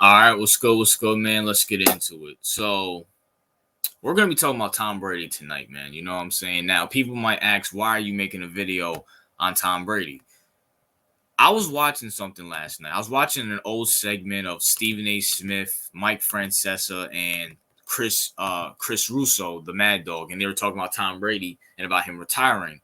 All right, let's go. Let's go, man. Let's get into it. So, we're going to be talking about Tom Brady tonight, man. You know what I'm saying? Now, people might ask, why are you making a video on Tom Brady? I was watching something last night. I was watching an old segment of Stephen A. Smith, Mike Francesa, and Chris Russo, the Mad Dog, and they were talking about Tom Brady and about him retiring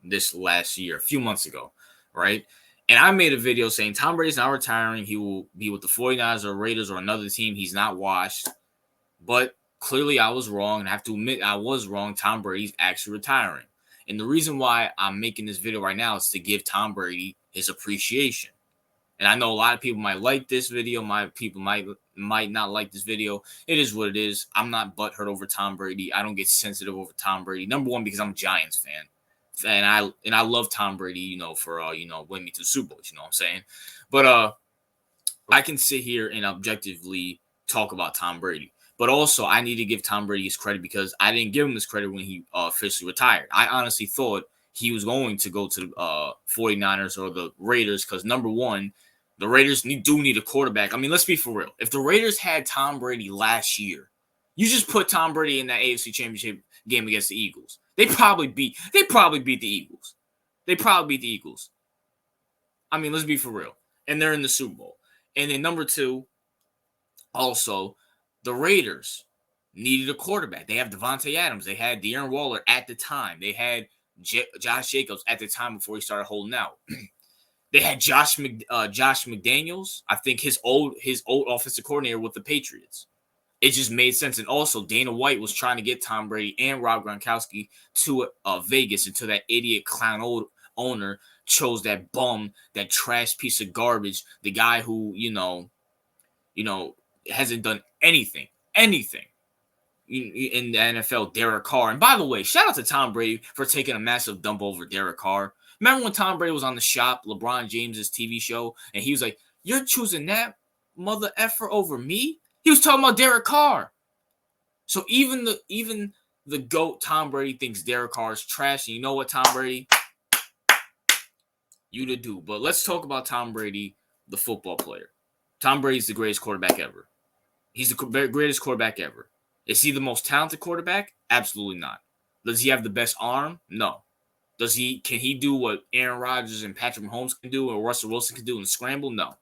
this last year, a few months ago, right? And I made a video saying Tom Brady's not retiring. He will be with the 49ers or Raiders or another team. He's not washed. But clearly I was wrong, and I have to admit I was wrong. Tom Brady's actually retiring. And the reason why I'm making this video right now is to give Tom Brady his appreciation. And I know a lot of people might like this video. My people might not like this video. It is what it is. I'm not butthurt over Tom Brady. I don't get sensitive over Tom Brady. Number one, because I'm a Giants fan. And I love Tom Brady, for win me 2 Super Bowls, you know what I'm saying? But I can sit here and objectively talk about Tom Brady. But also, I need to give Tom Brady his credit because I didn't give him his credit when he officially retired. I honestly thought he was going to go to the 49ers or the Raiders because, number one, the Raiders do need a quarterback. I mean, let's be for real. If the Raiders had Tom Brady last year, you just put Tom Brady in that AFC Championship game against the Eagles. They probably beat the Eagles. They probably beat the Eagles. I mean, let's be for real. And they're in the Super Bowl. And then number two, also, the Raiders needed a quarterback. They have Devontae Adams. They had Darren Waller at the time. They had Josh Jacobs at the time before he started holding out. They had Josh McDaniels. I think his old offensive coordinator with the Patriots. It just made sense. And also, Dana White was trying to get Tom Brady and Rob Gronkowski to Vegas until that idiot clown old owner chose that bum, that trash piece of garbage, the guy who, hasn't done anything in the NFL, Derek Carr. And by the way, shout out to Tom Brady for taking a massive dump over Derek Carr. Remember when Tom Brady was on The Shop, LeBron James's TV show, and he was like, "You're choosing that mother effer over me?" He was talking about Derek Carr. So even the GOAT Tom Brady thinks Derek Carr is trash. And you know what, Tom Brady? You to do. But let's talk about Tom Brady, the football player. Tom Brady's the greatest quarterback ever. He's the greatest quarterback ever. Is he the most talented quarterback? Absolutely not. Does he have the best arm? No. Can he do what Aaron Rodgers and Patrick Mahomes can do or Russell Wilson can do in the scramble? No.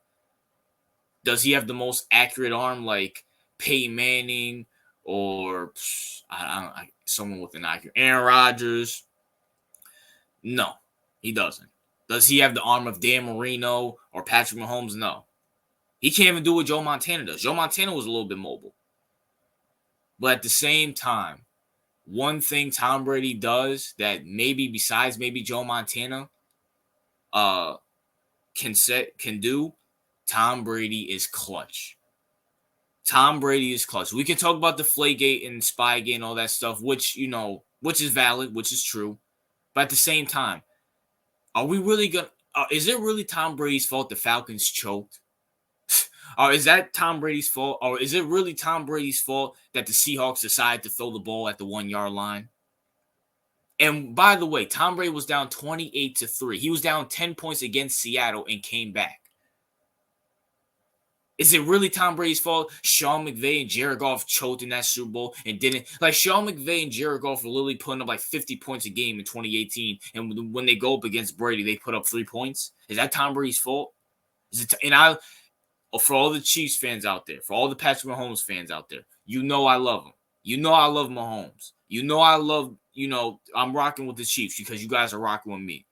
Does he have the most accurate arm like Peyton Manning or someone with an IQ? Aaron Rodgers? No, he doesn't. Does he have the arm of Dan Marino or Patrick Mahomes? No. He can't even do what Joe Montana does. Joe Montana was a little bit mobile. But at the same time, one thing Tom Brady does that maybe besides maybe Joe Montana can do, Tom Brady is clutch. Tom Brady is clutch. We can talk about the Deflategate and Spygate and all that stuff, which is valid, which is true. But at the same time, are we really gonna? Is it really Tom Brady's fault the Falcons choked? Or is that Tom Brady's fault? Or is it really Tom Brady's fault that the Seahawks decided to throw the ball at the 1-yard line? And by the way, Tom Brady was down 28-3. He was down 10 points against Seattle and came back. Is it really Tom Brady's fault? Sean McVay and Jared Goff choked in that Super Bowl and didn't. Like, Sean McVay and Jared Goff were literally putting up like 50 points a game in 2018. And when they go up against Brady, they put up 3 points. Is that Tom Brady's fault? For all the Chiefs fans out there, for all the Patrick Mahomes fans out there, I love them. I love Mahomes. I'm rocking with the Chiefs because you guys are rocking with me.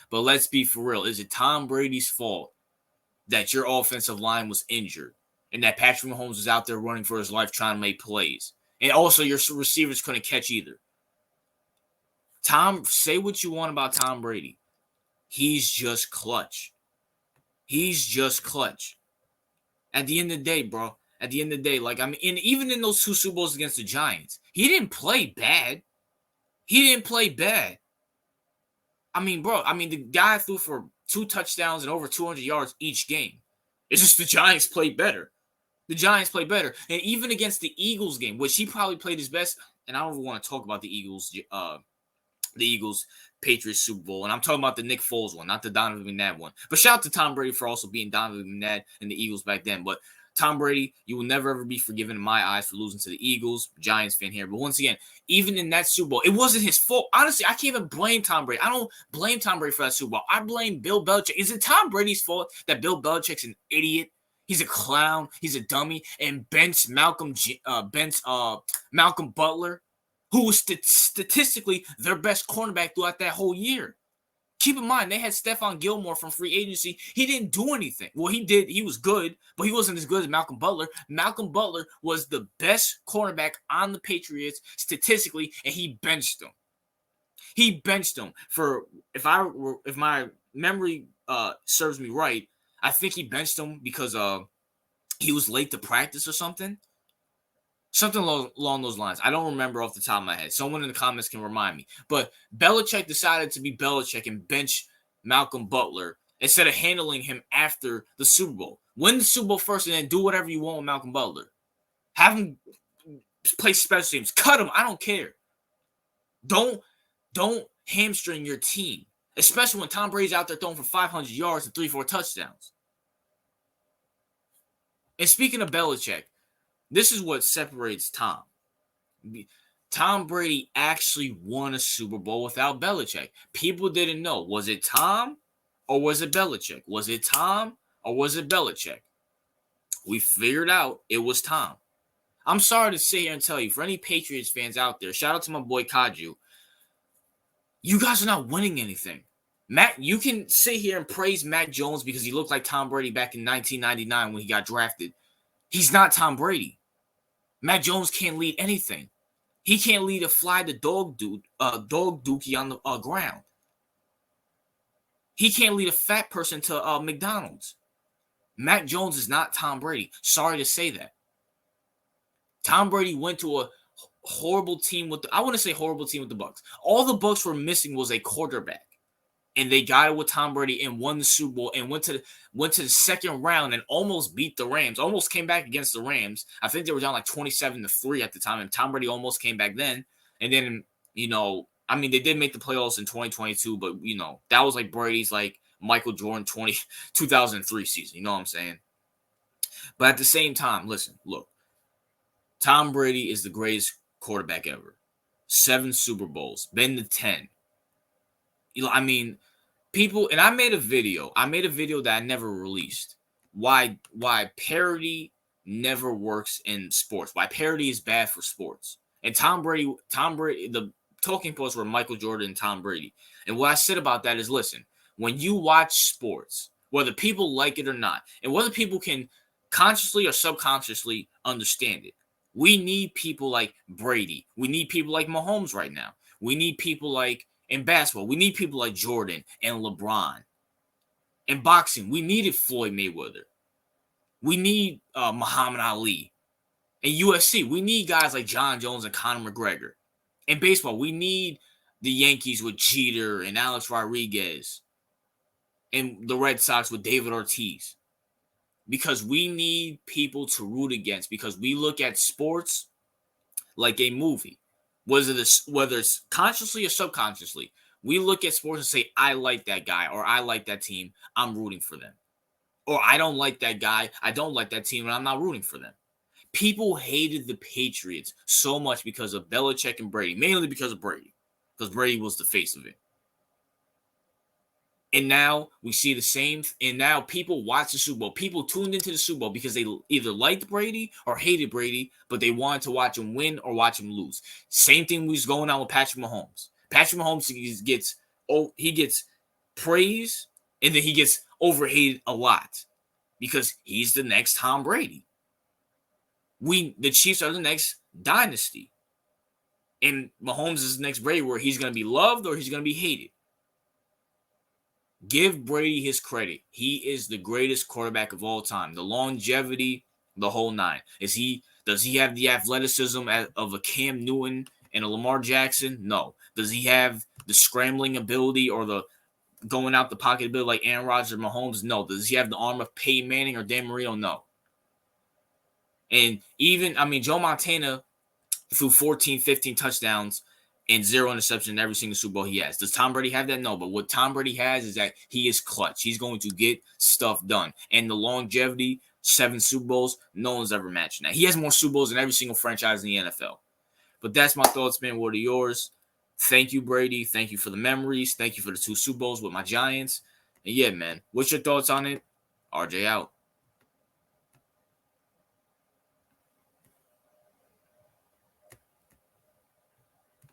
But let's be for real. Is it Tom Brady's fault that your offensive line was injured and that Patrick Mahomes was out there running for his life trying to make plays? And also your receivers couldn't catch either. Say what you want about Tom Brady. He's just clutch. He's just clutch. At the end of the day, bro. At the end of the day, even in those 2 Super Bowls against the Giants, he didn't play bad. I mean, bro, the guy threw for 2 touchdowns and over 200 yards each game. It's just the Giants played better. And even against the Eagles game, which he probably played his best, and I don't even want to talk about the Eagles the Eagles Patriots Super Bowl. And I'm talking about the Nick Foles one, not the Donovan McNabb one. But shout out to Tom Brady for also being Donovan McNabb and the Eagles back then. But Tom Brady, you will never ever be forgiven in my eyes for losing to the Eagles. Giants fan here. But once again, even in that Super Bowl, it wasn't his fault. Honestly, I can't even blame Tom Brady. I don't blame Tom Brady for that Super Bowl. I blame Bill Belichick. Is it Tom Brady's fault that Bill Belichick's an idiot? He's a clown. He's a dummy. And Malcolm Butler, who was statistically their best cornerback throughout that whole year. Keep in mind, they had Stephon Gilmore from free agency. He didn't do anything. Well, he did. He was good, but he wasn't as good as Malcolm Butler. Malcolm Butler was the best cornerback on the Patriots statistically, and he benched him. He benched him for, if my memory serves me right, I think he benched him because he was late to practice or something. Something along those lines. I don't remember off the top of my head. Someone in the comments can remind me. But Belichick decided to be Belichick and bench Malcolm Butler instead of handling him after the Super Bowl. Win the Super Bowl first and then do whatever you want with Malcolm Butler. Have him play special teams. Cut him. I don't care. Don't hamstring your team, especially when Tom Brady's out there throwing for 500 yards and 3-4 touchdowns. And speaking of Belichick, this is what separates Tom. Tom Brady actually won a Super Bowl without Belichick. People didn't know. Was it Tom or was it Belichick? Was it Tom or was it Belichick? We figured out it was Tom. I'm sorry to sit here and tell you, for any Patriots fans out there, shout out to my boy Kaju, you guys are not winning anything. You can sit here and praise Mac Jones because he looked like Tom Brady back in 1999 when he got drafted. He's not Tom Brady. Mac Jones can't lead anything. He can't lead a fly the dog dookie on the ground. He can't lead a fat person to McDonald's. Mac Jones is not Tom Brady. Sorry to say that. Tom Brady went to a horrible team I want to say horrible team with the Bucs. All the Bucs were missing was a quarterback. And they got it with Tom Brady and won the Super Bowl and went to the second round and almost beat the Rams. Almost came back against the Rams. I think they were down like 27-3 at the time, and Tom Brady almost came back then. And then, they did make the playoffs in 2022, but that was like Brady's like Michael Jordan 2003 season. You know what I'm saying? But at the same time, listen, look, Tom Brady is the greatest quarterback ever. 7 Super Bowls, been to 10. People, and I made a video that I never released. Why parody never works in sports. Why parody is bad for sports. And Tom Brady, the talking points were Michael Jordan and Tom Brady. And what I said about that is, listen, when you watch sports, whether people like it or not, and whether people can consciously or subconsciously understand it, we need people like Brady. We need people like Mahomes right now. We need people like, in basketball, we need people like Jordan and LeBron. In boxing, we needed Floyd Mayweather. We need Muhammad Ali. In UFC, we need guys like John Jones and Conor McGregor. In baseball, we need the Yankees with Jeter and Alex Rodriguez. And the Red Sox with David Ortiz. Because we need people to root against. Because we look at sports like a movie. Whether it's consciously or subconsciously, we look at sports and say, I like that guy or I like that team, I'm rooting for them. Or I don't like that guy, I don't like that team, and I'm not rooting for them. People hated the Patriots so much because of Belichick and Brady, mainly because of Brady, because Brady was the face of it. And now we see the same. And now people watch the Super Bowl. People tuned into the Super Bowl because they either liked Brady or hated Brady, but they wanted to watch him win or watch him lose. Same thing was going on with Patrick Mahomes. Patrick Mahomes gets praise and then he gets overhated a lot because he's the next Tom Brady. The Chiefs are the next dynasty. And Mahomes is the next Brady where he's going to be loved or he's going to be hated. Give Brady his credit. He is the greatest quarterback of all time. The longevity, the whole nine. Does he have the athleticism of a Cam Newton and a Lamar Jackson? No. Does he have the scrambling ability or the going out the pocket ability like Aaron Rodgers or Mahomes? No. Does he have the arm of Peyton Manning or Dan Marino? No. And even, Joe Montana threw 14, 15 touchdowns and 0 interception in every single Super Bowl he has. Does Tom Brady have that? No. But what Tom Brady has is that he is clutch. He's going to get stuff done. And the longevity, 7 Super Bowls, no one's ever matching that. He has more Super Bowls than every single franchise in the NFL. But that's my thoughts, man. What are yours? Thank you, Brady. Thank you for the memories. Thank you for the 2 Super Bowls with my Giants. And yeah, man, what's your thoughts on it? RJ out.